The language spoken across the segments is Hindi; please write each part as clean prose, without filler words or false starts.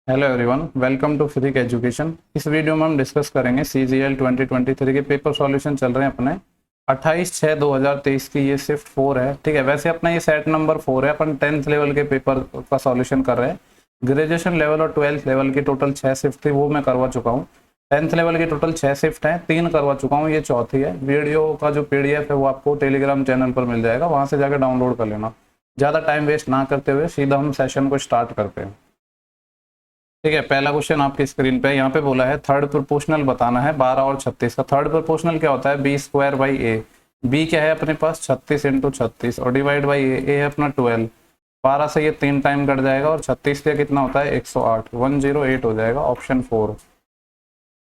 Hello everyone, welcome to physic education. इस वीडियो में हम डिस्कस करेंगे CGL 2023 के पेपर सॉल्यूशन चल रहे हैं अपने 28/6/2023 की। ये शिफ्ट 4 है, ठीक है। वैसे अपना ये सेट नंबर 4 है। अपन 10th लेवल के पेपर का सॉल्यूशन कर रहे हैं। ग्रेजुएशन लेवल और 12th लेवल की टोटल 6 शिफ्ट थी, वो मैं करवा चुका हूँ। 10th लेवल की टोटल 6 शिफ्ट हैं, 3 करवा चुका हूँ, ये चौथी है। वीडियो का जो PDF है वो आपको टेलीग्राम चैनल पर मिल जाएगा, वहाँ से जाकर डाउनलोड कर लेना। ज़्यादा टाइम वेस्ट ना करते हुए सीधा हम सेशन को स्टार्ट करते हैं, ठीक है। पहला क्वेश्चन आपकी स्क्रीन पे यहाँ पे बोला है थर्ड प्रोपोर्शनल बताना है 12 और 36 का। थर्ड प्रोपोर्शनल क्या होता है? B² A। B क्या है अपने पास? 36 × 36 और डिवाइड बाई A है अपना 12। 12 से ये 3 टाइम कट जाएगा और 36 से कितना होता है? 108। 108 हो जाएगा, ऑप्शन 4।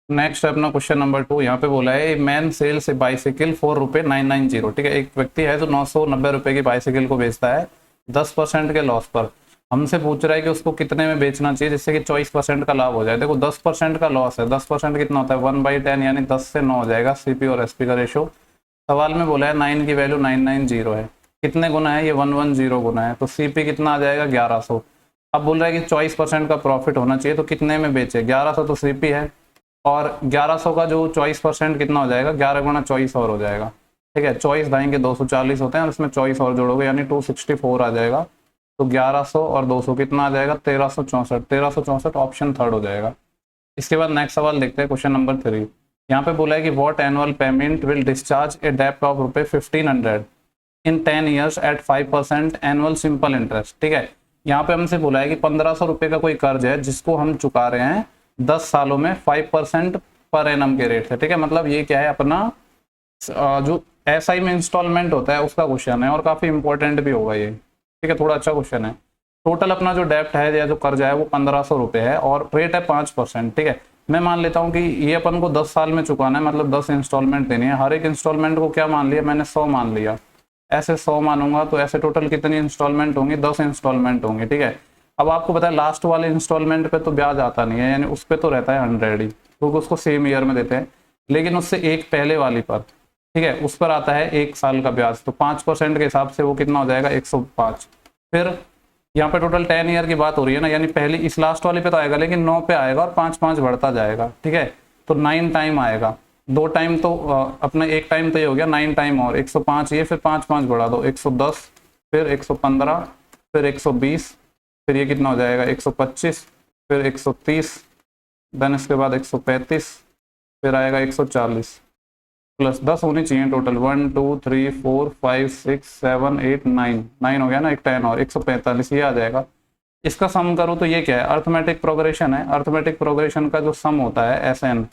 नेक्स्ट है अपना क्वेश्चन नंबर 2। यहाँ पे बोला है man sells a bicycle for ₹990, ठीक है। एक व्यक्ति है जो 990 रुपए की बाइसिकल को बेचता है 10% के लॉस पर। हमसे पूछ रहा है कि उसको कितने में बेचना चाहिए जिससे कि 24% का लाभ हो जाए। देखो 10% का लॉस है, 10% कितना होता है? 1/10, यानी 10 से 9 हो जाएगा CP और SP का रेशो। सवाल में बोला है 9 की वैल्यू 990 है, कितने गुना है? ये 110 गुना है, तो CP कितना आ जाएगा? 1100। अब बोल रहा है कि 24% का प्रॉफिट होना चाहिए, तो कितने में बेचे? 1100 तो CP है, और 1100 का जो 24% कितना हो जाएगा? 11 गुना 24 और हो जाएगा, ठीक है। 24 ढाई 240 होते हैं और इसमें 24 और जोड़ोगे यानी 264 आ जाएगा। तो 1100 और 200 कितना आ जाएगा? 1364। 1364 ऑप्शन थर्ड हो जाएगा। इसके बाद नेक्स्ट सवाल देखते हैं, क्वेश्चन नंबर 3। यहाँ पे बोला है कि what annual payment will discharge a डेप्ट of ₹1500 in 10 years at 5% annual simple interest, ठीक है। यहाँ पे हमसे बोला है कि 1500 रुपये का कोई कर्ज है जिसको हम चुका रहे हैं 10 सालों में 5% पर एनम के रेट से, ठीक है। मतलब ये क्या है अपना जो SI में इंस्टॉलमेंट होता है उसका क्वेश्चन है, और काफी इंपॉर्टेंट भी होगा ये, ठीक है। थोड़ा अच्छा क्वेश्चन है। टोटल अपना जो डेप्ट है या जो कर्जा है वो 1500 रुपये है और रेट है 5%, ठीक है। मैं मान लेता हूँ कि ये अपन को 10 साल में चुकाना है, मतलब 10 इंस्टॉलमेंट देनी है। हर एक इंस्टॉलमेंट को क्या मान लिया मैंने? 100 मान लिया। ऐसे 100 मानूंगा तो ऐसे टोटल कितनी इंस्टॉलमेंट होंगी? 10 इंस्टॉलमेंट होंगी, ठीक है। अब आपको पता है लास्ट वाले इंस्टॉलमेंट पे तो ब्याज आता नहीं है, यानी उस पर तो रहता है 100 ही, क्योंकि उसको सेम ईयर में देते हैं। लेकिन उससे एक पहले वाली पर, ठीक है, उस पर आता है 1 साल का ब्याज, तो 5% के हिसाब से वो कितना हो जाएगा? 105। फिर यहाँ पे टोटल 10 ईयर की बात हो रही है ना, यानी पहली इस लास्ट वाले पे तो आएगा, लेकिन 9 पे आएगा और 5-5 बढ़ता जाएगा, ठीक है। तो 9 टाइम आएगा। 2 टाइम तो अपना 1 टाइम तो ये हो गया, 9 टाइम और 105 ये, फिर 5-5 बढ़ा दो 110, फिर 115, फिर 120, फिर ये कितना हो जाएगा? 125, फिर 130, देन इसके बाद 135, फिर आएगा 140 प्लस 10 होनी चाहिए टोटल। 1 2 3 4 5 6 7 8 9 हो गया ना, एक 10 और 145 ये आ जाएगा। इसका सम करो तो ये क्या है? अर्थमेटिक प्रोग्रेशन है। अर्थमेटिक प्रोग्रेशन का जो सम होता है SN,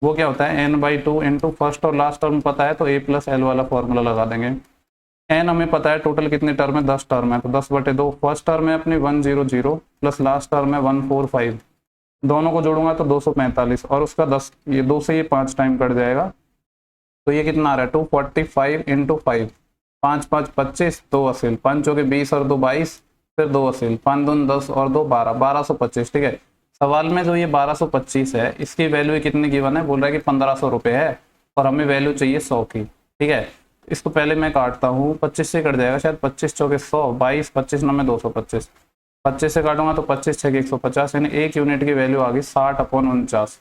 वो क्या होता है? n/2 इंटू फर्स्ट और लास्ट टर्म पता है तो A+L वाला फॉर्मूला लगा देंगे। n हमें पता है टोटल कितनी टर्म है? 10 टर्म है, तो 10/2। फर्स्ट टर्म है अपनी 100 प्लस लास्ट टर्म है 145, दोनों को जोड़ूंगा तो 245, और उसका 10, ये 2 से ये 5 टाइम कट जाएगा, तो ये कितना आ रहा है? 245 इंटू 5, 5 5 25, 2 असील, 5 हो गए 20 और 2 22, फिर 2 असील, 5 दून 10 और 2 12, 1225, ठीक है। सवाल में जो ये 1225 है इसकी वैल्यू कितनी गिवन है? बोल रहा है कि 1500 रुपये है और हमें वैल्यू चाहिए 100 की, ठीक है। इसको पहले मैं काटता हूँ, 25 से कट जाएगा शायद, 25 चौके 100, 22 25 9 में 225, 25 से काटूंगा तो 25 6 150, यानी 1 यूनिट की वैल्यू आ गई 60/49,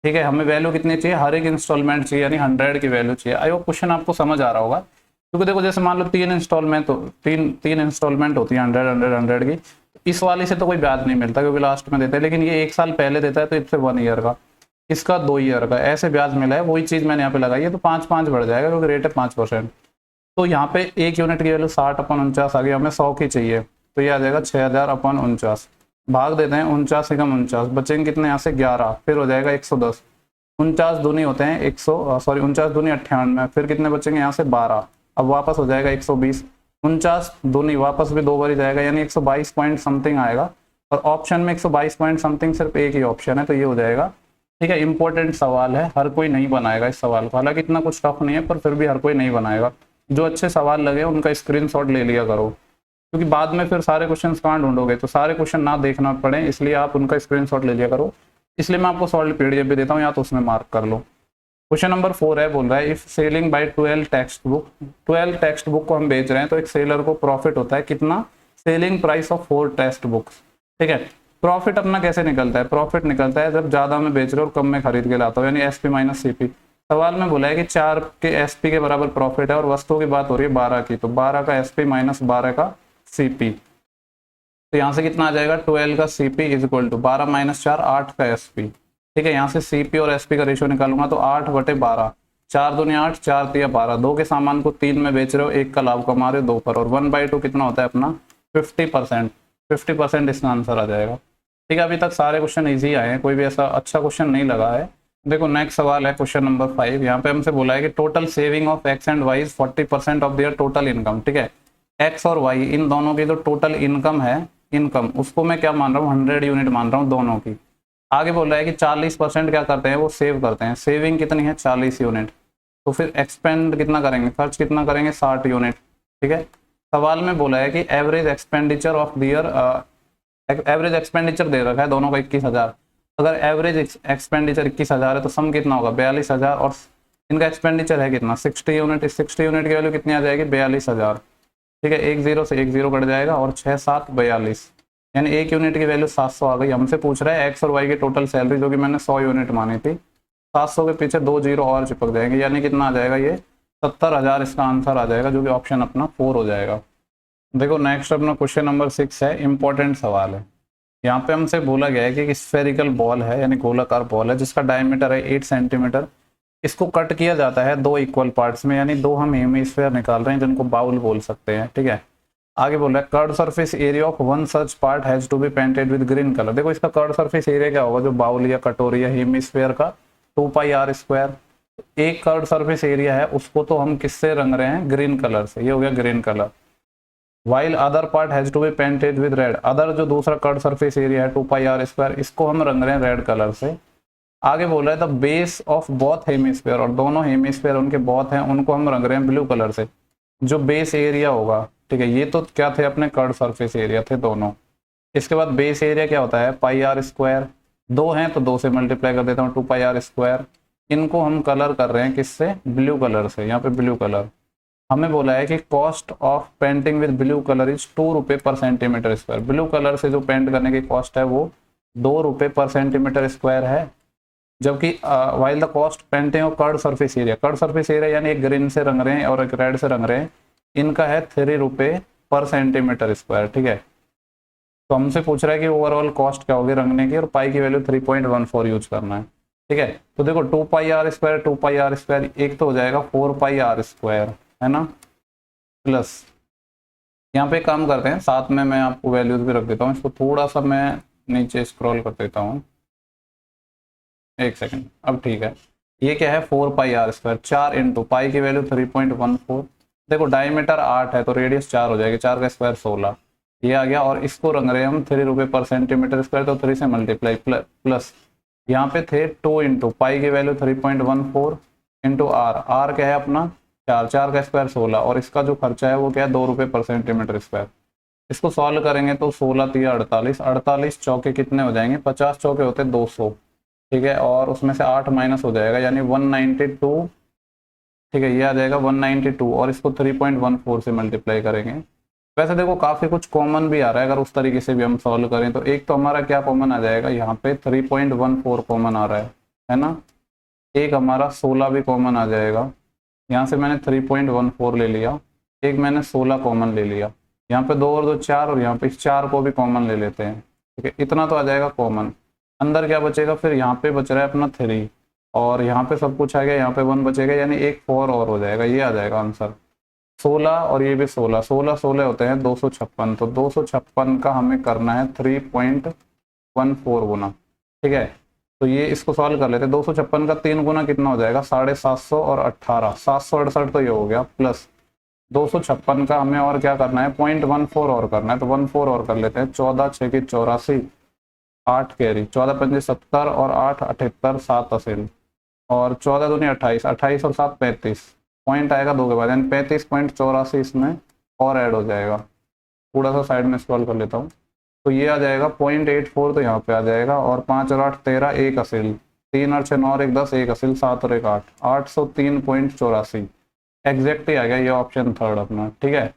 ठीक है। हमें वैल्यू कितनी चाहिए? हर एक इंस्टॉलमेंट चाहिए, यानी 100 की वैल्यू चाहिए। आई होप क्वेश्चन आपको समझ आ रहा होगा, क्योंकि देखो जैसे मान लो 3 इंस्टॉलमेंट, तो तीन इंस्टॉलमेंट होती है 100 की। इस वाले से तो कोई ब्याज नहीं मिलता क्योंकि लास्ट में देते हैं, लेकिन ये 1 साल पहले देता है तो इससे 1 ईयर का, इसका 2 ईयर का, ऐसे ब्याज मिला है। वही चीज़ मैंने यहाँ पे लगाई है, तो 5-5 बढ़ जाएगा क्योंकि रेट है 5%। तो यहाँ पे 1 यूनिट की वैल्यू 60/49 आ गई, हमें 100 की चाहिए, तो ये आ जाएगा 6000/49। भाग देते हैं 49 एकम 49, बचेंगे कितने यहाँ से? 11, फिर हो जाएगा 110। 49 दूनी होते हैं 49 दूनी 98, फिर कितने बचेंगे यहाँ से? 12। अब वापस हो जाएगा 120, 49 दूनी वापस भी 2 बार ही जाएगा, यानी 122 पॉइंट समथिंग आएगा। और ऑप्शन में 122 पॉइंट समथिंग सिर्फ एक ही ऑप्शन है, तो ये हो जाएगा, ठीक है। इंपॉर्टेंट सवाल है, हर कोई नहीं बनाएगा इस सवाल को, हालांकि इतना कुछ टफ नहीं है, पर फिर भी हर कोई नहीं बनाएगा। जो अच्छे सवाल लगे उनका स्क्रीनशॉट ले लिया करो, क्योंकि बाद में फिर सारे क्वेश्चन कहाँ ढूंढोगे, तो सारे क्वेश्चन ना देखना पड़े, इसलिए आप उनका स्क्रीनशॉट ले लिया करो। इसलिए मैं आपको सॉल्व PDF भी देता हूँ, या तो उसमें मार्क कर लो। क्वेश्चन नंबर 4 है, बोल रहा है if selling by 12 text book, 12 text book को हम बेच रहे हैं, तो एक सेलर को प्रॉफिट होता है कितना? Selling price of 4 text books, ठीक है। प्रॉफिट अपना कैसे निकलता है, प्रॉफिट निकलता है जब ज़्यादा में बेच रहे हो और कम में खरीद के लाता हो, यानी एसपी माइनस सीपी। सवाल में बोला है कि 4 के एसपी के बराबर प्रॉफिट है और वस्तुओं की बात हो रही है 12 की, तो 12 का एसपी माइनस 12 का सीपी, तो यहाँ से कितना आ जाएगा 12 का CP is equal to 12 minus 4 8 का एसपी। ठीक है, यहाँ से सीपी और एसपी का रेशियो निकालूंगा तो 8/12, 4 दूनी 8, 4 तिया 12, 2 के सामान को 3 में बेच रहे हो, 1 का लाभ कमा रहे हो 2 पर, और 1/2 कितना होता है अपना 50%, 50% इसका आंसर आ जाएगा। ठीक है, अभी तक सारे क्वेश्चन ईजी आए हैं, कोई भी ऐसा अच्छा क्वेश्चन नहीं लगा है। देखो नेक्स्ट सवाल है क्वेश्चन नंबर 5। यहाँ पे हमसे बोला है कि total saving of X and Y 40% of their total income. ठीक है, एक्स और वाई इन दोनों की जो टोटल इनकम है, इनकम उसको मैं क्या मान रहा हूँ 100 यूनिट मान रहा हूँ दोनों की। आगे बोल रहा है कि 40% क्या करते हैं वो सेव करते हैं, सेविंग कितनी है 40 यूनिट, तो फिर एक्सपेंड कितना करेंगे, खर्च कितना करेंगे 60 यूनिट। ठीक है, सवाल में बोला है कि average expenditure of their, average expenditure दे रखा है दोनों का 21,000, अगर एवरेज एक्सपेंडिचर 21,000 है तो सम कितना होगा 42,000, और इनका एक्सपेंडिचर है कितना 60 यूनिट, इस 60 यूनिट की वैल्यू कितनी आ जाएगी 42,000। ठीक है, 1 0 से 1 0 कट जाएगा और 6 7 42, यानी 1 यूनिट की वैल्यू 700 आ गई। हमसे पूछ रहा है एक्स और वाई की टोटल सैलरी, जो कि मैंने 100 यूनिट मानी थी, 700 के पीछे 2 0 और चिपक जाएंगे, यानी कितना आ जाएगा ये 70,000 इसका आंसर आ जाएगा, जो कि ऑप्शन अपना 4 हो जाएगा। देखो नेक्स्ट अपना क्वेश्चन नंबर 6 है, इंपॉर्टेंट सवाल है। यहाँ पे हमसे बोला गया है कि स्फेरिकल बॉल है, यानी गोलाकार बॉल है, जिसका डायमीटर है 8 सेंटीमीटर, इसको कट किया जाता है 2 इक्वल पार्ट्स में, यानी 2 हम हेमिस्फीयर निकाल रहे हैं जिनको बाउल बोल सकते हैं। ठीक है, आगे बोल रहा है curved surface area of one such part has to be painted with green colour. देखो इसका कर्ड सरफेस एरिया क्या होगा, जो बाउल या कटोरी या हेमिस्फीयर का 2πr²। एक कर्ड सरफेस एरिया है उसको तो हम किससे रंग रहे हैं ग्रीन कलर से, ये हो गया green colour. While other part has to be painted with red, other जो दूसरा कर्ड सरफेस एरिया है 2πr², इसको हम रंग रहे हैं रेड कलर से। आगे बोल रहा है the base of both hemisphere, और दोनों हेमिस्फीयर उनके बोथ हैं उनको हम रंग रहे हैं ब्लू कलर से। जो बेस एरिया होगा, ठीक है, ये तो क्या थे अपने कर्ड सरफेस एरिया थे दोनों। इसके बाद बेस एरिया क्या होता है πr², 2 हैं तो 2 से मल्टीप्लाई कर देता हूँ 2πr²। इनको हम कलर कर रहे हैं किससे ब्लू कलर से, यहाँ पे ब्लू कलर। हमें बोला है कि cost of painting with blue colour is 2 रुपये पर सेंटीमीटर स्क्वायर, ब्लू कलर से जो पेंट करने की कॉस्ट है वो 2 रुपये पर सेंटीमीटर स्क्वायर है। जबकि while the cost painting of curd surface area, curd surface area यानी एक ग्रीन से रंग रहे हैं और एक रेड से रंग रहे हैं, इनका है 3 रुपये पर सेंटीमीटर स्क्वायर। ठीक है, तो हमसे पूछ रहा है कि ओवरऑल कॉस्ट क्या होगी रंगने की, और पाई की वैल्यू 3.14 यूज करना है। ठीक है, तो देखो 2πr², 2πr², एक तो हो जाएगा 4πr², है ना, प्लस यहाँ पे काम करते हैं साथ में मैं आपको वैल्यूज भी रख देता हूँ, इसको थोड़ा सा मैं नीचे स्क्रॉल कर देता हूँ, एक सेकंड, अब ठीक है। ये क्या है 4πr², 4 इंटू पाई की वैल्यू 3.14। देखो डायमीटर 8 है तो रेडियस 4 हो जाएगी, 4 का स्क्वायर 16, ये आ गया। और इसको रंग रहे हैं हम 3 रुपये पर सेंटीमीटर स्क्वायर, तो 3 से मल्टीप्लाई प्लस यहाँ पे थे 2 इंटू पाई की वैल्यू 3.14 इंटू आर क्या है अपना 4, 4 का स्क्वायर 16, और इसका जो खर्चा है वो क्या है 2 रुपये पर सेंटीमीटर स्क्वायर। इसको सॉल्व करेंगे तो 16 3 48, 48 चौके कितने हो जाएंगे 50 चौके होते 200। ठीक है, और उसमें से 8 माइनस हो जाएगा यानी 192। ठीक है, ये आ जाएगा 192, और इसको 3.14 से मल्टीप्लाई करेंगे। वैसे देखो काफ़ी कुछ कॉमन भी आ रहा है, अगर उस तरीके से भी हम सॉल्व करें तो एक तो हमारा क्या कॉमन आ जाएगा, यहाँ पे 3.14 कॉमन आ रहा है ना। एक हमारा 16 भी कॉमन आ जाएगा, यहाँ से मैंने 3.14 ले लिया, एक मैंने 16 कॉमन ले लिया, यहाँ पे 2 और 2 4, और यहाँ पे इस 4 को भी कॉमन ले लेते हैं। ठीक है, इतना तो आ जाएगा कॉमन। अंदर क्या बचेगा फिर, यहाँ पे बच रहा है अपना 3, और यहाँ पे सब कुछ आ गया, यहाँ पे 1 बचेगा, यानी एक 4 और हो जाएगा, ये आ जाएगा आंसर 16, और ये भी 16, 16 16 होते हैं 256, तो 256 का हमें करना है 3.14 गुना। ठीक है, तो ये इसको सॉल्व कर लेते हैं, 256 का 3 गुना कितना हो जाएगा 750 और 18, 768 तो ये हो गया, प्लस 256 का हमें और क्या करना है 0.14 और करना है, तो 14 और कर लेते हैं, 14 6 की 84, 8 कैरी, 14 5 70 और 8 78, 7 असील, और 14 दूनी 28, 28 और 7 35, पॉइंट आएगा 2 के बाद, यानी 35.84 इसमें और ऐड हो जाएगा। थोड़ा सा साइड में स्क्रॉल कर लेता हूँ, तो ये आ जाएगा 0.84, तो यहाँ पे आ जाएगा, और 5 और 8 13, 1 असील, 3 और 6 9 और 1 10, 1 असील, 7 और 1 8, 803.84 एग्जैक्ट ही आ गया, ये ऑप्शन थर्ड अपना। ठीक है,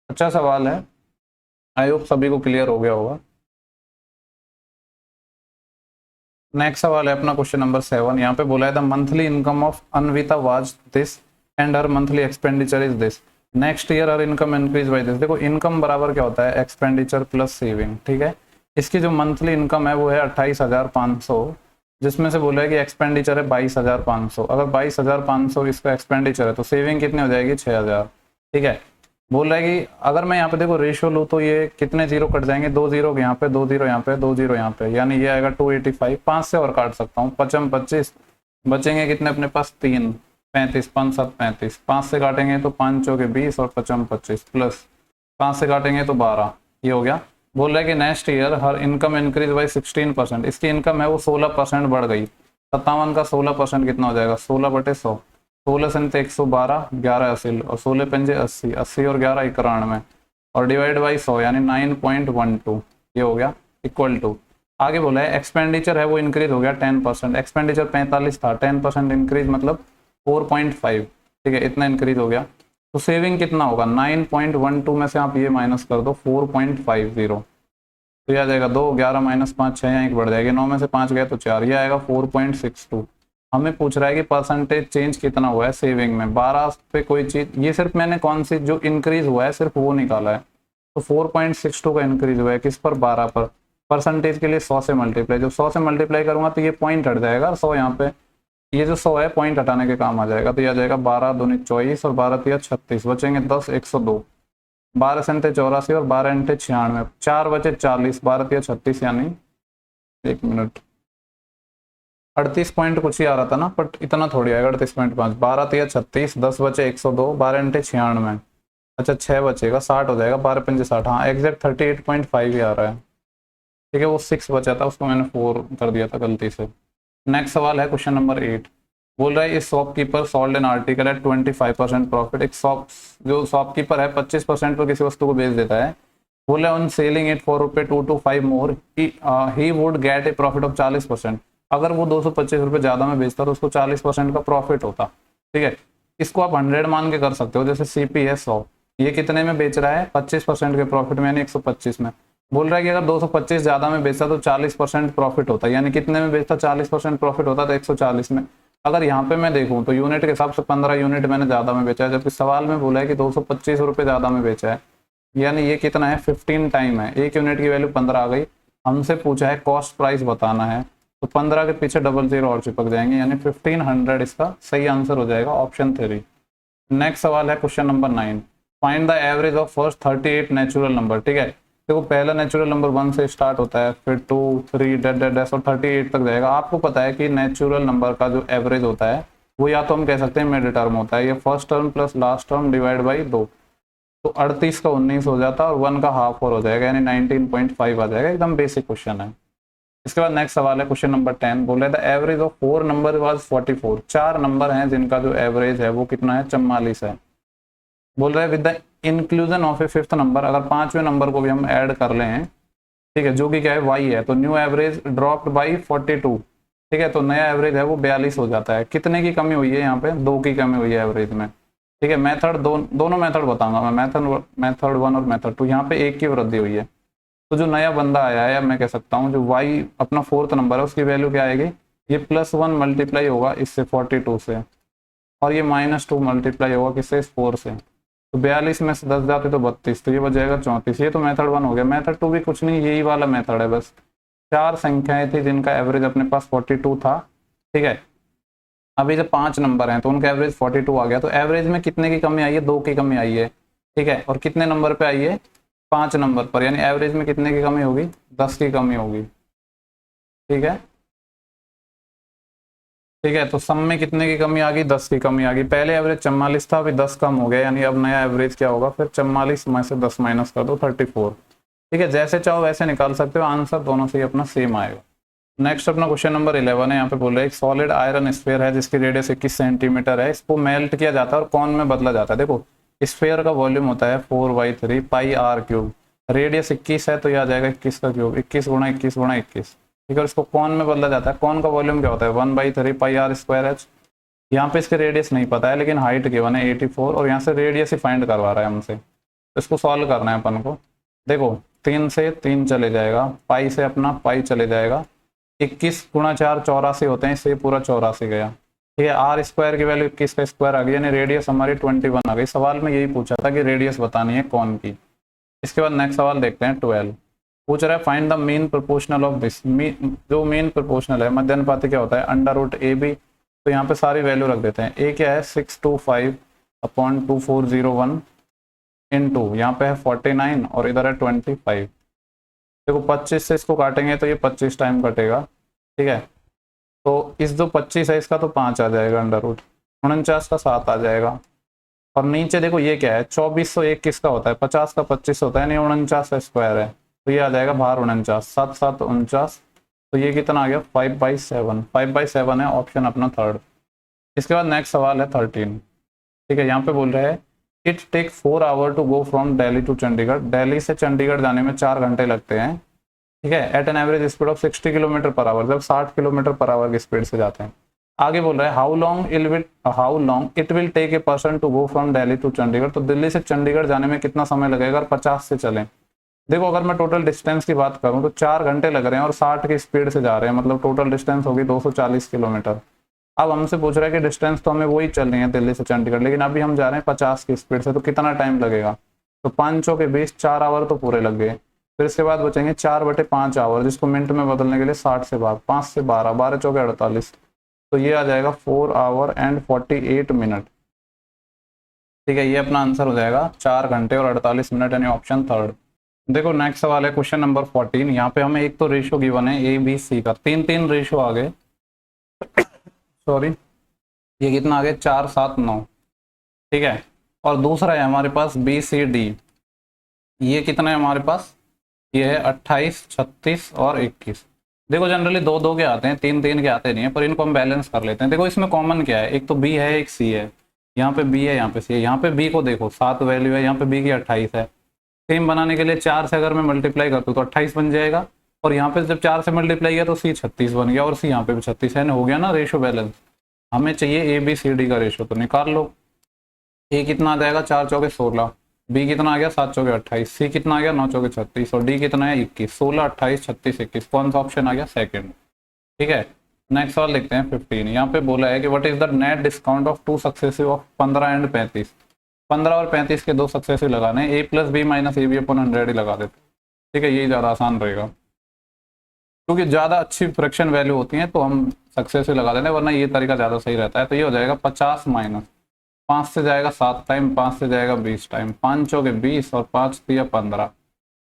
अच्छा सवाल है, आई होप सभी को क्लियर हो गया होगा। नेक्स्ट सवाल है अपना क्वेश्चन नंबर 7। यहाँ पे बोला है the monthly income of Anvita was this and her monthly expenditure is this, next year her income increase by this. देखो इनकम बराबर क्या होता है, एक्सपेंडिचर प्लस सेविंग, ठीक है। इसकी जो मंथली इनकम है वो है 28,500, जिसमें से बोला है कि एक्सपेंडिचर है 22,500। अगर 22,500 इसका एक्सपेंडिचर है तो सेविंग कितनी हो जाएगी, 6,000, ठीक है। बोल रहा है कि अगर मैं यहाँ पे देखो रेशियो लूँ तो ये कितने जीरो कट जाएंगे, 2 जीरो यहाँ पे, 2 जीरो यहाँ पे, 2 जीरो यहाँ पे, यानी ये आएगा 285। 5 से और काट सकता हूँ, 55 25, बचेंगे कितने अपने पास 3, 35, 5 7 35, 5 से काटेंगे तो 5 चौके 20 और 55 25 प्लस 5 से काटेंगे तो 12, ये हो गया। बोल रहा है कि next year her income increase by 16%, इसकी इनकम है वो 16% बढ़ गई। 57 का 16% कितना हो जाएगा, 16/100, 16 से 112, 11 असील और 16 पंजे 80, 80 और 11 91 और डिवाइड बाई 100 यानी 9.12, ये हो गया इक्वल टू। आगे बोला है एक्सपेंडिचर है वो इंक्रीज हो गया 10%, एक्सपेंडिचर 45 था, 10% इंक्रीज मतलब 4.5, ठीक है, इतना इंक्रीज हो गया। तो सेविंग कितना होगा, 9.12 में से आप ये माइनस कर दो 4.50, तो यह आ जाएगा 2, 11 माइनस 5 6, यहाँ एक बढ़ जाएगी, 9 में से 5 गया तो 4, ये आएगा 4.62। हमें पूछ रहा है कि परसेंटेज चेंज कितना हुआ है सेविंग में, 12 पे कोई चीज, ये सिर्फ मैंने कौन सी जो इंक्रीज हुआ है सिर्फ वो निकाला है। तो 4.62 का इंक्रीज हुआ है किस पर, 12 पर। परसेंटेज के लिए 100 से मल्टीप्लाई, जब 100 से मल्टीप्लाई करूंगा तो ये पॉइंट हट जाएगा, 100 यहाँ पे, ये जो 100 है पॉइंट हटाने के काम आ जाएगा, तो यह आ जाएगा 12 दूनी 24 और 12 तिया 36, बचेंगे 10, 102, 12 से 84 और 12 × 96, 4 बचे 40, 12 तिया 36 यानी 1 मिनट 38 पॉइंट कुछ ही आ रहा था ना, बट इतना थोड़ी आएगा 38.5, 12 तिया 36, 10 बचे 102, 12 × 96, अच्छा 6 बचेगा 60 हो जाएगा, 12 पंजे 60, हाँ एग्जैक्ट 38.5 ही आ रहा है, ठीक है। वो 6 बचा था उसको मैंने 4 कर दिया था गलती से। नेक्स्ट सवाल है क्वेश्चन नंबर 8। बोल रहा है इस shopkeeper sold an article at 25% profit. एक जो शॉपकीपर है 25% पर किसी वस्तु को बेच देता है, बोले on selling it for ₹2 to 5 more he would get A profit of 40%। अगर वो 225 रुपये ज़्यादा में बेचता तो उसको 40% का प्रॉफिट होता, ठीक है। इसको आप 100 मान के कर सकते हो, जैसे CP है 100, ये कितने में बेच रहा है, 25% के प्रॉफिट में यानी 125 में। बोल रहा है कि अगर 225 ज़्यादा में बेचता तो 40% प्रॉफिट होता, यानी कितने में बेचता, 40% प्रॉफिट होता तो 140 में। अगर यहाँ पे मैं देखूँ तो यूनिट के हिसाब से 15 यूनिट मैंने ज़्यादा में बेचा है, जबकि सवाल में बोला है कि 225 रुपये ज़्यादा में बेचा है, यानी ये कितना है 15 टाइम है, एक यूनिट की वैल्यू 15 आ गई। हमसे पूछा है कॉस्ट प्राइस बताना है, तो 15 के पीछे डबल जीरो और चिपक जाएंगे, यानी 1500 इसका सही आंसर हो जाएगा, ऑप्शन 3। नेक्स्ट सवाल है question number 9। Find the average of first 38 natural number, ठीक है। देखो पहला नेचुरल नंबर 1 से स्टार्ट होता है, फिर 2 3 डैश और 38 तक जाएगा। आपको पता है कि नेचुरल नंबर का जो एवरेज होता है वो या तो हम कह सकते हैं मिड टर्म होता है, ये first term plus last term divide by 2, तो 38 का 19 हो जाता है और 1 का हाफ और हो जाएगा, यानी 19.5 आ जाएगा। एकदम बेसिक क्वेश्चन है। इसके बाद नेक्स्ट सवाल है क्वेश्चन नंबर 10। बोले the average of 4 number was 44। 4 number हैं जिनका जो एवरेज है वो कितना है, 44 है। बोल रहे हैं with the inclusion of A 5th number, अगर 5वें नंबर को भी हम ऐड कर लें, ठीक है, जो कि क्या है y है, तो न्यू एवरेज ड्रॉप्ड बाई 42, ठीक है, तो नया एवरेज है वो 42 हो जाता है। कितने की कमी हुई है यहाँ पे, 2 की कमी हुई है एवरेज में, ठीक है। मेथड दोनों मेथड बताऊंगा मैं, मेथड 1 और मेथड 2। यहाँ पे 1 की वृद्धि हुई है, तो जो नया बंदा आया है, मैं कह सकता हूँ जो y अपना 4th नंबर है उसकी वैल्यू क्या आएगी, ये +1 मल्टीप्लाई होगा इससे 42 से, और ये -2 मल्टीप्लाई होगा किससे, 4 से, तो 42 में से 10 जाते तो 32, तो ये बच जाएगा 34। ये तो मेथड 1 हो गया। मेथड 2 भी कुछ नहीं, यही वाला मेथड है, बस 4 संख्याएं थी जिनका एवरेज अपने पास 42 था, ठीक है। अभी जब 5 नंबर हैं तो उनका एवरेज 42 आ गया, तो एवरेज में कितने की कमी आई है, 2 की कमी आई है, ठीक है। और कितने नंबर पे आई है, 5 नंबर पर, यानी एवरेज में कितने की कमी होगी, 10 की कमी होगी, ठीक है। ठीक है, तो सम में कितने की कमी आ गई, 10 की कमी आ गई। पहले एवरेज 44 था, अभी 10 कम हो गया, यानी अब नया एवरेज क्या होगा, फिर 44 में से 10 माइनस कर दो 34, ठीक है। जैसे चाहो वैसे निकाल सकते हो, आंसर दोनों से ही अपना सेम आएगा। नेक्स्ट अपना क्वेश्चन नंबर 11 है। यहाँ पे बोल रहे हैं एक सॉलिड आयरन स्फीयर है जिसकी रेडियस 21 सेंटीमीटर है, इसको मेल्ट किया जाता है और कौन में बदला जाता है। देखो स्फीयर का वॉल्यूम होता है 4/3 पाई r क्यूब, रेडियस 21 है तो यह आ जाएगा 21 का क्यूब, 21 गुणा 21 गुणा 21, ठीक है। इसको कौन में बदला जाता है, कौन का वॉल्यूम क्या होता है, 1/3 पाई r स्क्वायर h। यहाँ पे इसके रेडियस नहीं पता है लेकिन हाइट गिवन है 84, और यहाँ से रेडियस ही फाइंड करवा रहा है हमसे, तो इसको सॉल्व करना है अपन को। देखो 3 से 3 चले जाएगा, पाई से अपना पाई चले जाएगा, 21 गुणा 4 84 होते हैं, इससे पूरा 84 गया। ठीक है, आर स्क्वायर की वैल्यू 21 का स्क्वायर आ गई, यानी रेडियस हमारी 21 आ गई। सवाल में यही पूछा था कि रेडियस बतानी है कौन की। इसके बाद नेक्स्ट सवाल देखते हैं 12। पूछ रहा है find the mean proportional of this. जो मीन प्रोपोर्शनल है, मध्यानुपाती क्या होता है, अंडर रूट ए बी। तो यहाँ पे सारी वैल्यू रख देते हैं। ए क्या है 625/2401 × यहाँ पे है 49 और इधर है 25। देखो 25 से इसको काटेंगे तो ये 25 टाइम कटेगा। ठीक है, तो इस जो 25 है इसका तो 5 आ जाएगा, अंडर रूट 49 का 7 आ जाएगा। और नीचे देखो ये क्या है 2401 किसका होता है, 50 का 25 होता है, यानी 49 का स्क्वायर है। तो ये आ जाएगा बाहर 49, 7 7 49। तो ये कितना आ गया 5/7। 5/7 है ऑप्शन अपना थर्ड। इसके बाद नेक्स्ट सवाल है 13। ठीक है, यहाँ पे बोल रहे हैं it take 4 hour to go from Delhi to Chandigarh. Delhi से चंडीगढ़ जाने में 4 घंटे लगते हैं। ठीक है, at an average speed of 60 km/h, जब 60 km/h की स्पीड से जाते हैं। आगे बोल रहा है how long it will take a person to go from Delhi to Chandigarh. तो दिल्ली से चंडीगढ़ जाने में कितना समय लगेगा अगर 50 से चलें। देखो अगर मैं टोटल डिस्टेंस की बात करूं तो 4 घंटे लग रहे हैं और 60 की स्पीड से जा रहे हैं, मतलब टोटल डिस्टेंस होगी 240 किलोमीटर। अब हमसे पूछ रहा है कि डिस्टेंस तो हमें वही चल रही है दिल्ली से चंडीगढ़, लेकिन अभी हम जा रहे हैं 50 की स्पीड से, तो कितना टाइम लगेगा। तो 5 के 20, 4 आवर तो पूरे लग गए। फिर इसके बाद बचेंगे 4/5 आवर, जिसको मिनट में बदलने के लिए 60 से भाग, 5 से 12, 12 चौके 48। तो ये आ जाएगा 4 आवर एंड 48 मिनट। ठीक है, ये अपना आंसर हो जाएगा 4 घंटे और 48 मिनट, यानी ऑप्शन थर्ड। देखो नेक्स्ट सवाल है क्वेश्चन नंबर 14। यहाँ पे हमें एक तो रेशो गिवन है ए बी सी का, 3 रेशो आ गए। सॉरी, ये कितना आ गया 4 7 9। ठीक है, और दूसरा है हमारे पास बी सी डी। ये कितना है हमारे पास, ये है 28 36 और 21। देखो जनरली 2 2 के आते हैं, 3 3 के आते नहीं है, पर इनको हम बैलेंस कर लेते हैं। देखो इसमें कॉमन क्या है, एक तो बी है एक सी है। यहाँ पे बी है यहाँ पे सी है। यहाँ पे बी को देखो 7 वैल्यू है, यहाँ पे बी की 28 है। सेम बनाने के लिए 4 से अगर मैं मल्टीप्लाई करता हूँ तो 28 बन जाएगा, और यहाँ पे जब 4 से मल्टीप्लाई किया तो सी 36 बन गया, और सी यहाँ पे भी 36 है। हो गया ना रेशो बैलेंस। हमें चाहिए ए बी सी डी का रेशो, तो निकाल लो। ए कितना आ जाएगा 4 चौके 16, बी कितना आ गया 7 चौके 28, सी कितना आ गया 9 चौके 36, और डी कितना है 21। 16 28 36 21, कौन सा ऑप्शन आ गया सेकंड। ठीक है, नेक्स्ट सवाल लिखते हैं 15। यहाँ पे बोला है कि what is the net discount of 2 successive of 15 and 35। 15 और 35 के 2 सक्सेसिव लगाने, A plus B minus A B upon 100 ही लगा देते। ठीक है, यही ज़्यादा आसान रहेगा, क्योंकि ज़्यादा अच्छी फ्रैक्शन वैल्यू होती है तो हम सक्सेसिव लगा देते हैं, वरना ये तरीका ज़्यादा सही रहता है। तो ये हो जाएगा 50 माइनस 5 से जाएगा 7 टाइम, 5 से जाएगा 20 टाइम, 5 चौके 20 और 5 तिया 15,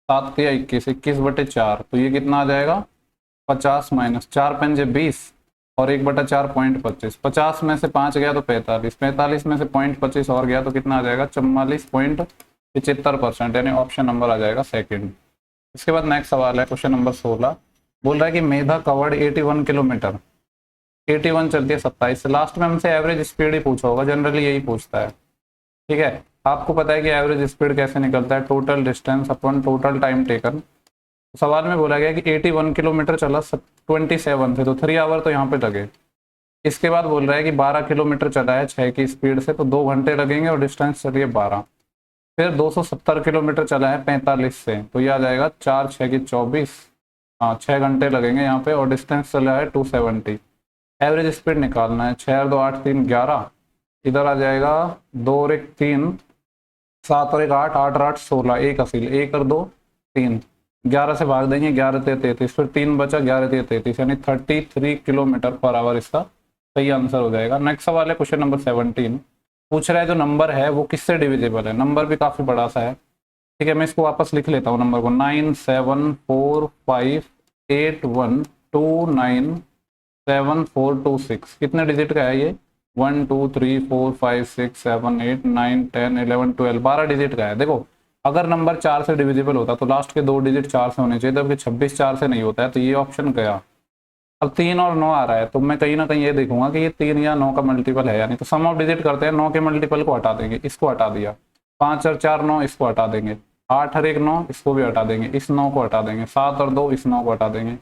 7 तिया 21, 21/4। तो ये कितना आ जाएगा 50 माइनस 4 पंजे 20 और 1/4 0.25। 50 में से 5 गया तो 45, 45 में से 0.25 और गया तो कितना आ जाएगा 44.75%, यानी ऑप्शन नंबर आ जाएगा सेकंड। इसके बाद नेक्स्ट सवाल है क्वेश्चन नंबर 16। बोल रहा है कि मेधा कवर्ड 81 किलोमीटर, 81 चलती है 27 से। लास्ट में हमसे एवरेज स्पीड ही पूछा होगा, जनरली यही पूछता है। ठीक है, आपको पता है कि एवरेज स्पीड कैसे निकलता है, total distance upon total time taken. सवाल में बोला गया कि 81 किलोमीटर चला 27 से, तो 3 आवर तो यहाँ पे लगे। इसके बाद बोल रहा है कि 12 किलोमीटर चला है 6 की स्पीड से, तो 2 घंटे लगेंगे और डिस्टेंस चलिए 12। फिर 270 किलोमीटर चला है 45 से, तो ये आ जाएगा 4 6 की 24, हाँ 6 घंटे लगेंगे यहाँ पे, और डिस्टेंस चला है 270। एवरेज स्पीड निकालना है, 6 और 2 8 3 11, इधर आ जाएगा 2 और 1 3, 7 और 1 8, 8 और 8 16, 1 असील, 1 और 2 3, 11 से भाग देंगे 11 3 33, फिर 3 बचा 11 3 33, यानी 33 km/h इसका सही आंसर हो जाएगा। नेक्स्ट सवाल है क्वेश्चन नंबर 17। पूछ रहा है जो नंबर है वो किससे डिविजिबल है। नंबर भी काफ़ी बड़ा सा है। ठीक है, मैं इसको वापस लिख लेता हूँ नंबर को, 974581297426। कितने डिजिट का है ये, 1 2 3 4 5 6 7 8 9 10 11 12, 12 डिजिट का है। देखो अगर नंबर 4 से डिविजिबल होता तो लास्ट के 2 डिजिट 4 से होने चाहिए, जबकि 26 4 से नहीं होता है, तो ये ऑप्शन गया। अब 3 और 9 आ रहा है, तो मैं कहीं ना कहीं ये देखूंगा कि ये 3 या 9 का मल्टीपल है या नहीं। तो सम ऑफ डिजिट करते हैं, 9 के मल्टीपल को हटा देंगे, इसको हटा दिया, 5 और 4 9, इसको हटा देंगे, 8 और 1 9, इसको भी हटा देंगे, इस 9 को हटा देंगे, 7 और 2, इस 9 को हटा देंगे।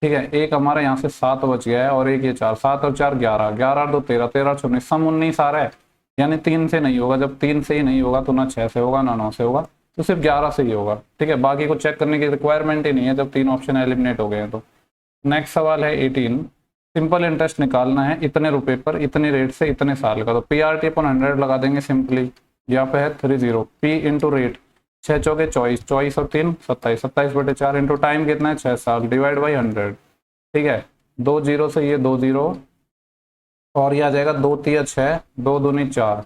ठीक है, एक हमारा यहाँ से 7 बच गया है और एक ये 4, 7 और 4 11, 11 और 2 13, 13 और 19, सम 19 आ रहा है, यानी 3 से नहीं होगा। जब 3 से ही नहीं होगा तो ना 6 से होगा ना 9 से होगा, तो सिर्फ 11 से ही होगा। ठीक है, बाकी को चेक करने की रिक्वायरमेंट ही नहीं है जब 3 ऑप्शन एलिमिनेट हो गए हैं तो। नेक्स्ट सवाल है 18, सिंपल इंटरेस्ट निकालना है इतने रुपए पर इतने रेट से इतने साल का। तो PRT अपन 100 लगा देंगे सिंपली। यहाँ पे है 30, P इंटू रेट, 6 चौके 24, 24 और 3 27, 27/4 इंटू टाइम कितना है 6 साल, डिवाइड बाई 100। ठीक है, 2 जीरो से ये 2 जीरो और ये आ जाएगा 2 तिया 6, 2 दूनी 4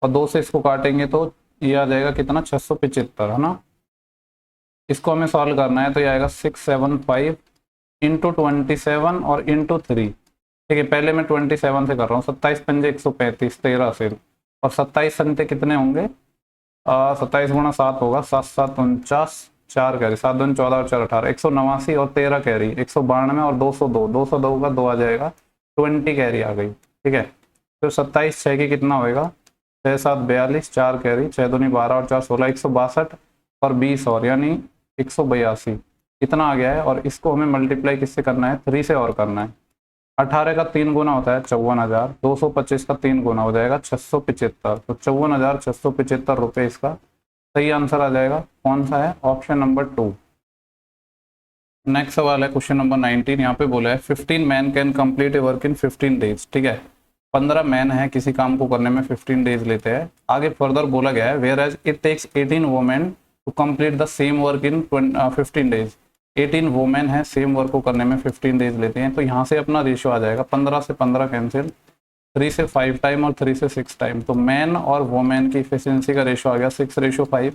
और 2 से इसको काटेंगे तो ये आ जाएगा कितना 675, है ना। इसको हमें सॉल्व करना है तो ये आएगा 675 इंटू 27 और इंटू 3। ठीक है, पहले मैं 27 से कर रहा हूँ, 27 पंजे 135, 13 से, और 27 संते कितने होंगे 27 गुणा 7 होगा, 7 7 49, 4 कैरी, 7 दूनी 14 और 4 18, 189 और 13 कैरी 192 और 202, 202 का 2 आ जाएगा, 20 कैरी आ गई। ठीक है, फिर 27 6 की कितना होएगा 6 7 42, 4 कैरी, 6 दूनी 12 और 4 16, 162 और 20 और यानी 182 इतना आ गया है। और इसको हमें मल्टीप्लाई किससे करना है 3 से और करना है। 18 का 3 गुना होता है 54,000, 225 का 3 गुना हो जाएगा 675, तो 54,675 रुपये इसका सही आंसर आ जाएगा। कौन सा है, ऑप्शन नंबर 2। नेक्स्ट सवाल है क्वेश्चन नंबर 19, यहाँ पे बोला है 15 man can complete A work in 15 days. ठीक है, 15 मैन है किसी काम को करने में 15 डेज लेते हैं। आगे फर्दर बोला गया है where as it takes 18 women to complete the same work in 15 days. 18 women है सेम वर्क को करने में 15 डेज लेते हैं। तो यहाँ से अपना रेशियो आ जाएगा 15 से 15 कैंसिल, 3 से 5 टाइम और 3 से 6 टाइम। तो मैन और वुमेन की इफिशियंसी का रेशियो आ गया 6:5।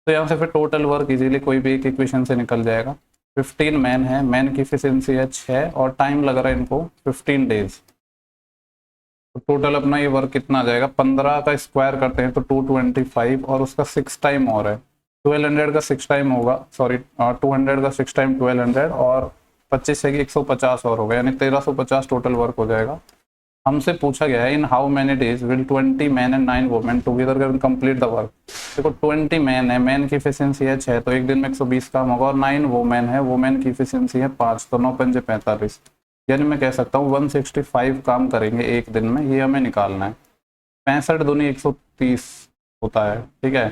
तो यहाँ से फिर टोटल वर्क इजीली कोई भी एक इक्वेशन से निकल जाएगा। 15 मैन है, मैन की इफिशियंसी है 6 और टाइम लग रहा है इनको 15 डेज। तो टोटल अपना ये वर्क कितना आ जाएगा, 15 का स्क्वायर करते हैं तो 225 और उसका 6 टाइम और है 1200 का 6 टाइम होगा, सॉरी 200 का 6 टाइम 1200 और 25 है कि 150 और होगा, यानी 1350 टोटल वर्क हो जाएगा। हमसे पूछा गया है in how many days will 20 man and 9 women together complete the work. देखो 20 मैन है, मैन की इफिशियंसी है 6 तो एक दिन में 120 काम होगा, और 9 वुमेन है, वुमेन की इफिशियंसी है 5 तो 9 पंजे 45, यानी मैं कह सकता हूँ 165 काम करेंगे एक दिन में, ये हमें निकालना है। 65 दूनी 130 होता है। ठीक है,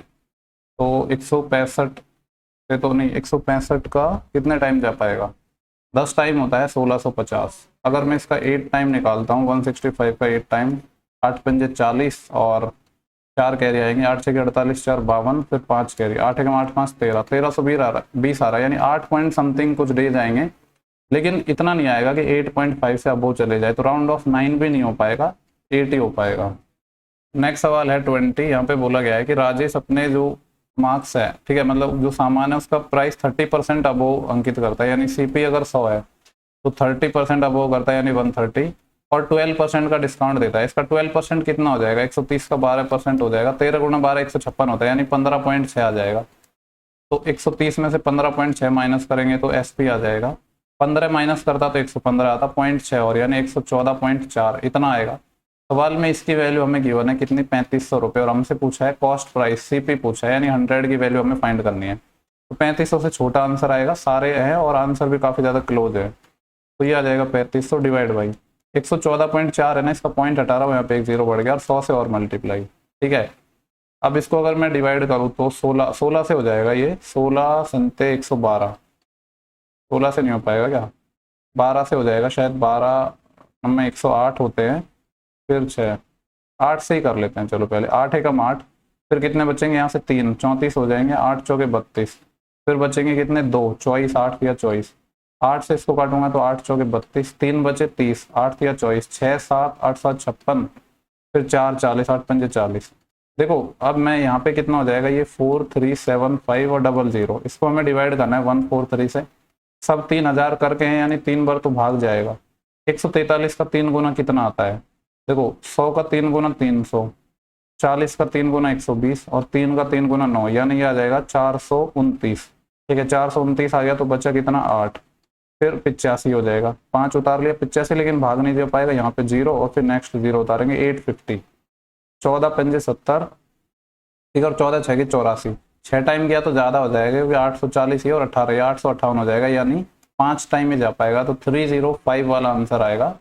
तो 165 से तो नहीं, 165 का कितने टाइम जा पाएगा, 10 टाइम होता है 1650। अगर मैं इसका 8 टाइम निकालता हूँ 165 का 8 टाइम, 8 पंजे 40 और 4 कैरी आएंगे, 8 6 48, 4 52, फिर 5 कैरी, 8 एकम 8 5 13, 1320 आ रहा है, यानी 8 पॉइंट समथिंग कुछ डेज आएंगे। लेकिन इतना नहीं आएगा कि 8.5 से अब वो चले जाए, तो राउंड ऑफ 9 भी नहीं हो पाएगा, 8 ही हो पाएगा। नेक्स्ट सवाल है 20, यहाँ पे बोला गया है कि राजेश अपने जो मार्क्स है, ठीक है, मतलब जो सामान है उसका प्राइस 30% अबोव अंकित करता है, यानी CP अगर 100 है तो 30% अबोव करता है यानी 130, और 12% का डिस्काउंट देता है। इसका 12% कितना हो जाएगा, 130 का 12% हो जाएगा, 13 गुणा 12 156 होता है, यानी 15.6 आ जाएगा। तो 130 में से 15.6 माइनस करेंगे तो SP आ जाएगा, 15 माइनस करता तो 115 आता, 0.6 और यानी 114.4 इतना आएगा। सवाल में इसकी वैल्यू हमें गिवन है कितनी, 3500 रुपये, और हमसे पूछा है कॉस्ट प्राइस CP पूछा है, यानी 100 की वैल्यू हमें फाइंड करनी है। तो 3500 से छोटा आंसर आएगा, सारे हैं और आंसर भी काफ़ी ज़्यादा क्लोज है, तो ये आ जाएगा 3500 डिवाइड बाई 114.4 है ना, इसका पॉइंट हटा रहा हूँ, यहाँ पे एक जीरो बढ़ गया और 100 से और मल्टीप्लाई। ठीक है, अब इसको अगर मैं डिवाइड करूँ तो 16 से हो जाएगा, ये 16 संते 112, 16 से नहीं हो पाएगा क्या, 12 से हो जाएगा शायद, 12 में 108 होते हैं, फिर 6 8 से ही कर लेते हैं, चलो पहले 8 एकम 8, फिर कितने बचेंगे यहाँ से 3 34 हो जाएंगे, 8 चौके 32, फिर बचेंगे कितने 2 24, 8 या 24, 8 से इसको काटूंगा तो 8 चौके 32, 3 बचे 30, 8 या 24, 6 7 8 7 56, फिर 4 40, 8 पंजे 40। देखो अब मैं यहाँ पे कितना हो जाएगा, ये 4375 और 00, इसको हमें डिवाइड करना है 143 से, सब 3000 करके हैं यानी 3 बार तो भाग जाएगा। 143 का 3 गुना कितना आता है, देखो 100 का 3 गुना 300, 40 का 3 गुना 120 और 3 का 3 गुना 9, यानी ये आ जाएगा 429। ठीक है, 429 आ गया तो बचा कितना 8, फिर 85 हो जाएगा, 5 उतार लिया 85, लेकिन भाग नहीं दे पाएगा, यहाँ पे 0 और फिर नेक्स्ट 0 उतारेंगे 850, 14 पंजे 70, ठीक है, और 14 6 84, 6 टाइम गया तो ज़्यादा हो जाएगा क्योंकि 840 ही और 18 या 858 हो जाएगा, यानी 5 टाइम ही जा पाएगा, तो 305 वाला आंसर आएगा।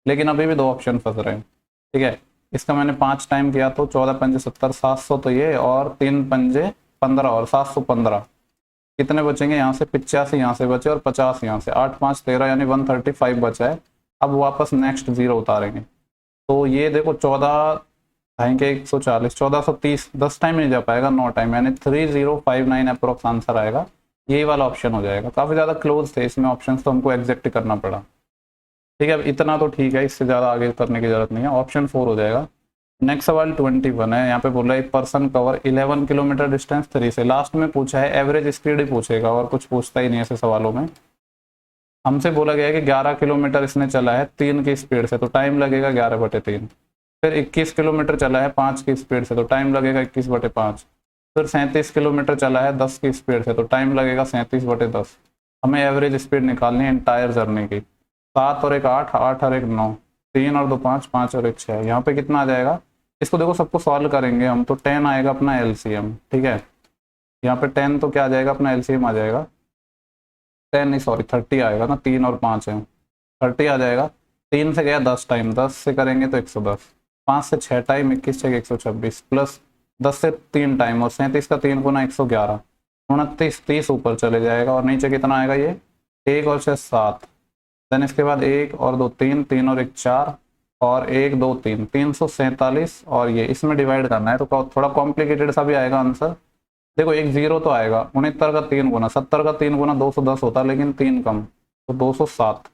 लेकिन अभी भी 2 ऑप्शन फंस रहे हैं। ठीक है, इसका मैंने 5 टाइम किया तो 14 पंजे 70, 700 तो ये, और 3 पंजे 15 और 715, कितने बचेंगे यहाँ से, 85 यहाँ से बचे और 50 यहाँ से, 8 5 13 यानी 135 बचा है। अब वापस नेक्स्ट जीरो उतारेंगे तो ये देखो 14 आएंगे 140, 1430, 10 टाइम नहीं जा पाएगा, 9 टाइम, यानी 3059 अप्रोक्स आंसर आएगा। यही वाला ऑप्शन हो जाएगा। काफ़ी ज़्यादा क्लोज थे इसमें ऑप्शन, तो हमको एग्जैक्ट करना पड़ा। ठीक है, अब इतना तो ठीक है, इससे ज़्यादा आगे करने की जरूरत नहीं है। ऑप्शन 4 हो जाएगा। नेक्स्ट सवाल 21 है। यहाँ पे बोल रहा है पर्सन कवर 11 किलोमीटर डिस्टेंस 3 से। लास्ट में पूछा है एवरेज स्पीड ही पूछेगा और कुछ पूछता ही नहीं ऐसे सवालों में। हमसे बोला गया है कि 11 किलोमीटर इसने चला है 3 की स्पीड से, तो टाइम लगेगा 11/3। फिर 21 किलोमीटर चला है 5 की स्पीड से, तो टाइम लगेगा 21/5। फिर 37 किलोमीटर चला है 10 की स्पीड से, तो टाइम लगेगा 37/10। हमें एवरेज स्पीड निकालनी है एंटायर जर्नी की। 7 और 1 8, 8 और 1 9, 3 और 2 5, 5 और 1 6। यहाँ पे कितना आ जाएगा, इसको देखो सबको सॉल्व करेंगे हम, तो 10 आएगा अपना एलसीएम। ठीक है, यहाँ पे 10 तो क्या आ जाएगा अपना एलसीएम आ जाएगा 10 नहीं सॉरी 30 आएगा ना, 3 और 5 है, 30 आ जाएगा। 3 से गया 10 टाइम, 10 से करेंगे तो 110, 5 से 6 टाइम 21 6 126, प्लस 10 से 3 टाइम और 37 का 3 गुना 111, 29 30 ऊपर चले जाएगा और नीचे कितना आएगा ये 1 और 6 7। देन इसके बाद 1 और 2 3, 3 और 1 4 और 1 2 3, 347। और ये इसमें डिवाइड करना है तो थोड़ा कॉम्प्लिकेटेड सा भी आएगा आंसर। देखो एक जीरो तो आएगा, 69 का 3 गुना, 70 का 3 गुना 210 होता, लेकिन 3 कम तो 207।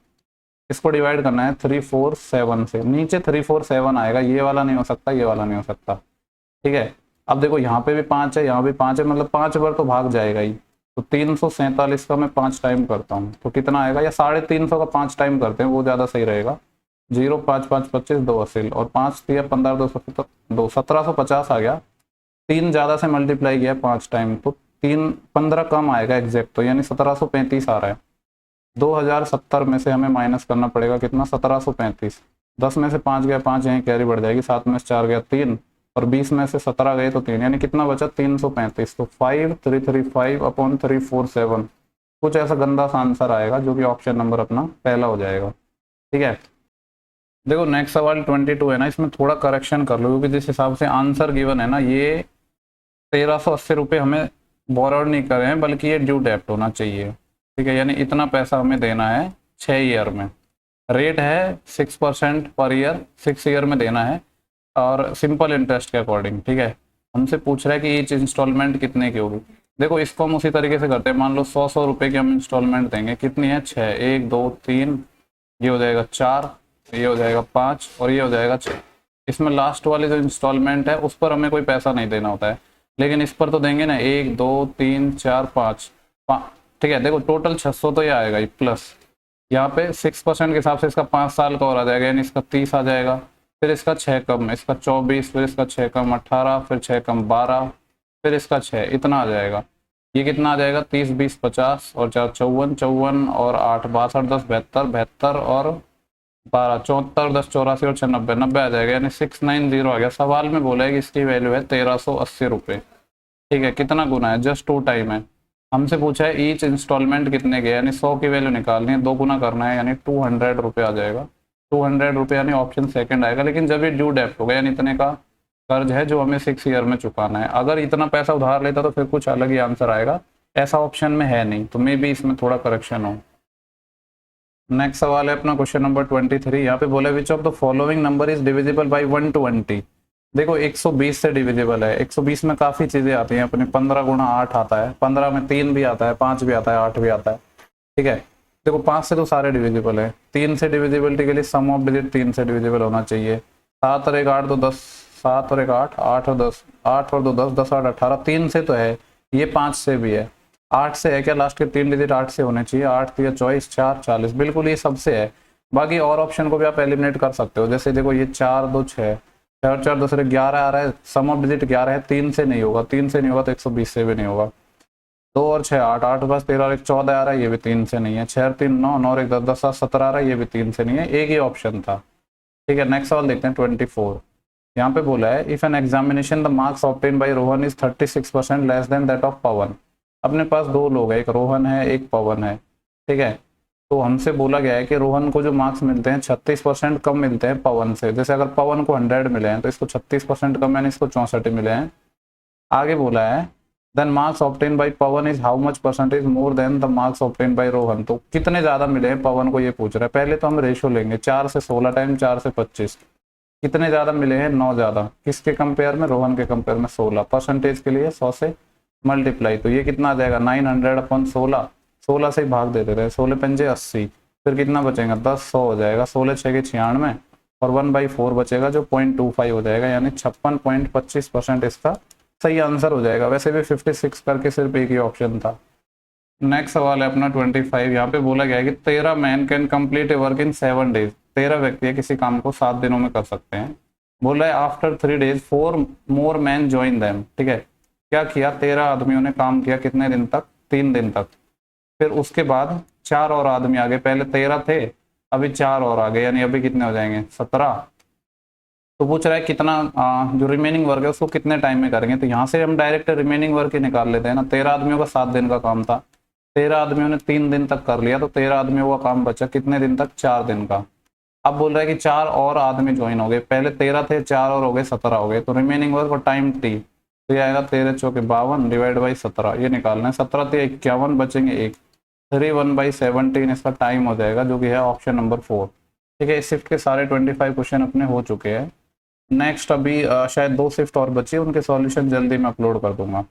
इसको डिवाइड करना है 347 से, नीचे 347 आएगा, ये वाला नहीं हो सकता, ये वाला नहीं हो सकता। ठीक है, अब देखो यहाँ पे भी 5 है, यहाँ भी 5 है, मतलब 5 बार तो भाग जाएगा ही। तो 347 का मैं 5 टाइम करता हूँ तो कितना आएगा, या 350 का 5 टाइम करते हैं वो ज़्यादा सही रहेगा। 0 5 5 25 2 80 और 5 3 15 2 1750 आ गया। 3 ज़्यादा से मल्टीप्लाई किया 5 टाइम तो 3 15 कम आएगा एग्जैक्ट, तो यानी 1735 आ रहा है। 2070 में से हमें माइनस करना पड़ेगा कितना, 1735। 10 में से 5 गया 5 यहीं कैरी बढ़ जाएगी, 7 में से 4 गया 3 और 20 में से 17 गए तो 3, यानी कितना बचा 335। तो 5335/347 कुछ ऐसा गंदा सा आंसर आएगा जो कि ऑप्शन नंबर अपना पहला हो जाएगा। ठीक है, देखो नेक्स्ट सवाल 22 है ना, इसमें थोड़ा करेक्शन कर लो क्योंकि जिस हिसाब से आंसर गिवन है ना, ये 1380 रुपये हमें बोरोड नहीं करे हैं बल्कि ये ड्यू डेप्ट होना चाहिए। ठीक है, यानी इतना पैसा हमें देना है 6 ईयर में। रेट है 6% पर ईयर, 6 ईयर में देना है और सिंपल इंटरेस्ट के अकॉर्डिंग। ठीक है, हमसे पूछ रहा है कि ईच इंस्टॉलमेंट कितने की होगी। देखो इसको हम उसी तरीके से करते हैं, मान लो 100 रुपये की हम इंस्टॉलमेंट देंगे, कितनी है 6, 1 2 3, ये हो जाएगा 4, ये हो जाएगा 5 और ये हो जाएगा 6। इसमें लास्ट वाली जो इंस्टॉलमेंट है उस पर हमें कोई पैसा नहीं देना होता है, लेकिन इस पर तो देंगे ना, 1 2 3 4 5। ठीक है, देखो टोटल 600 तो ये आएगा ही, प्लस यहाँ पे 6% के हिसाब से इसका 5 साल का और आ जाएगा, यानी इसका 30 आ जाएगा। फिर इसका 6 कम, इसका 24, फिर इसका 6 कम 18, फिर 6 कम 12, फिर इसका 6, इतना आ जाएगा। ये कितना आ जाएगा 30 20 50 और 4 54, 54 और 8 62 10 72, 72 और 12 74, 10 84 और 6 90, 90 आ जाएगा, यानी 690 आ गया। सवाल में बोला है कि इसकी वैल्यू है 1380 रुपये। ठीक है, कितना गुना है, जस्ट 2 टाइम है। हमसे पूछा है ईच इंस्टॉलमेंट कितने के, यानी 100 की वैल्यू निकालनी है, 2 गुना करना है, यानी 200 रुपये आ जाएगा। 200 रुपये यानी ऑप्शन सेकंड आएगा। लेकिन जब ये ड्यू डेप्ट होगा, यानी इतने का कर्ज है जो हमें 6 ईयर में चुकाना है। अगर इतना पैसा उधार लेता तो फिर कुछ अलग ही आंसर आएगा, ऐसा ऑप्शन में है नहीं, तो मे बी इसमें थोड़ा करेक्शन हो। नेक्स्ट सवाल है अपना क्वेश्चन नंबर 23। यहाँ पे बोला which of the following number is divisible by 120। देखो 120 से डिविजिबल है। 120 में काफ़ी चीज़ें आती हैं अपने, 15 गुणा 8 आता है, 15 में 3 भी आता है, 5 भी आता है, 8 भी आता है। ठीक है, देखो 5 से तो सारे डिविजिबल है, 3 से डिविजिबिलिटी के लिए सम ऑफ डिजिट 3 से डिविजिबल होना चाहिए। 7 और 1 8 2 10, 7 और 1 8, 8 और 10, 8 और 2 10, 10 8 18, 3 से तो है, ये 5 से भी है, 8 से है क्या, लास्ट के 3 डिजिट 8 से होने चाहिए। 8 3 24, 4 40, बिल्कुल ये सबसे है। बाकी और ऑप्शन को भी आप एलिमिनेट कर सकते हो, जैसे देखो ये 4 2 6, 4 4 दूसरे 11 आ रहा है, सम ऑफ डिजिट 11 है, 3 से नहीं होगा, 3 से नहीं होगा तो 120 से भी नहीं होगा। 2 और 6 8, 8 बस 13 और 1 14 आ रहा है, ये भी 3 से नहीं है। 6 और 3 9, 9 और 1 10, 10 7 17 आ रहा है, ये भी 3 से नहीं है, एक ही ऑप्शन था। ठीक है, नेक्स्ट सवाल देखते हैं 24। यहाँ पे बोला है if an examination the marks obtain by Rohan is 36% less than that of Pavan. अपने पास 2 लोग हैं, एक रोहन है एक पवन है। ठीक है, तो हमसे बोला गया है कि रोहन को जो मार्क्स मिलते हैं 36% कम मिलते हैं पवन से। जैसे अगर पवन को 100 मिले हैं तो इसको 36% कम, यानी इसको 64 मिले हैं। आगे बोला है then marks obtain by Pawan is how much percentage more than the marks obtain by Rohan. तो कितने ज्यादा मिले हैं पवन को, ये पूछ रहा है। पहले तो हम रेशो लेंगे 4 से 16 टाइम 4 से 25, कितने ज्यादा मिले हैं 9 ज्यादा, किसके कंपेयर में, रोहन के कंपेयर में 16। परसेंटेज के लिए 100 से मल्टीप्लाई, तो ये कितना आ जाएगा 900 अपन 16, 16 से ही भाग देते रहे, 16 पंजे 80, फिर कितना बचेगा 10, 100 हो जाएगा, 16 6 के 96 और 1/4 बचेगा जो 0.25 हो जाएगा, यानी 56.25% इसका सही आंसर हो जाएगा। वैसे भी 56 करके सिर्फ एक ही ऑप्शन था। नेक्स्ट सवाल है अपना 25। यहाँ पे बोला गया है कि 13 man can complete A work in 7 days. 13 व्यक्ति किसी काम को 7 दिनों में कर सकते हैं। बोल रहा है after 3 days 4 more man join them. ठीक है, क्या किया, 13 आदमियों ने काम किया कितने दिन तक, 3 दिन तक। फिर उसके बाद 4 और आदमी आ गए, पहले 13 थे अभी 4 और आ गए, यानी अभी कितने हो जाएंगे 17। तो पूछ रहा है कितना जो रिमेनिंग वर्क है उसको कितने टाइम में करेंगे। तो यहाँ से हम डायरेक्ट रिमेनिंग वर्क ही निकाल लेते हैं ना। 13 आदमियों का 7 दिन का काम था, 13 आदमियों ने 3 दिन तक कर लिया, तो 13 आदमियों का काम बचा कितने दिन तक, 4 दिन का। अब बोल रहा है कि 4 और आदमी ज्वाइन हो गए, पहले 13 थे 4 और हो गए 17 हो गए, तो रिमेनिंग वर्क और टाइम टी, तो ये आएगा 13 चौके 52 डिवाइड बाई 17, ये निकालना है। 17 थे 51 बचेंगे 1, 3 1/17 इसका टाइम हो जाएगा, जो कि है ऑप्शन नंबर 4। ठीक है, इस शिफ्ट के सारे 25 क्वेश्चन अपने हो चुके हैं। नेक्स्ट अभी शायद 2 शिफ्ट और बची, उनके सॉल्यूशन जल्दी मैं अपलोड कर दूंगा।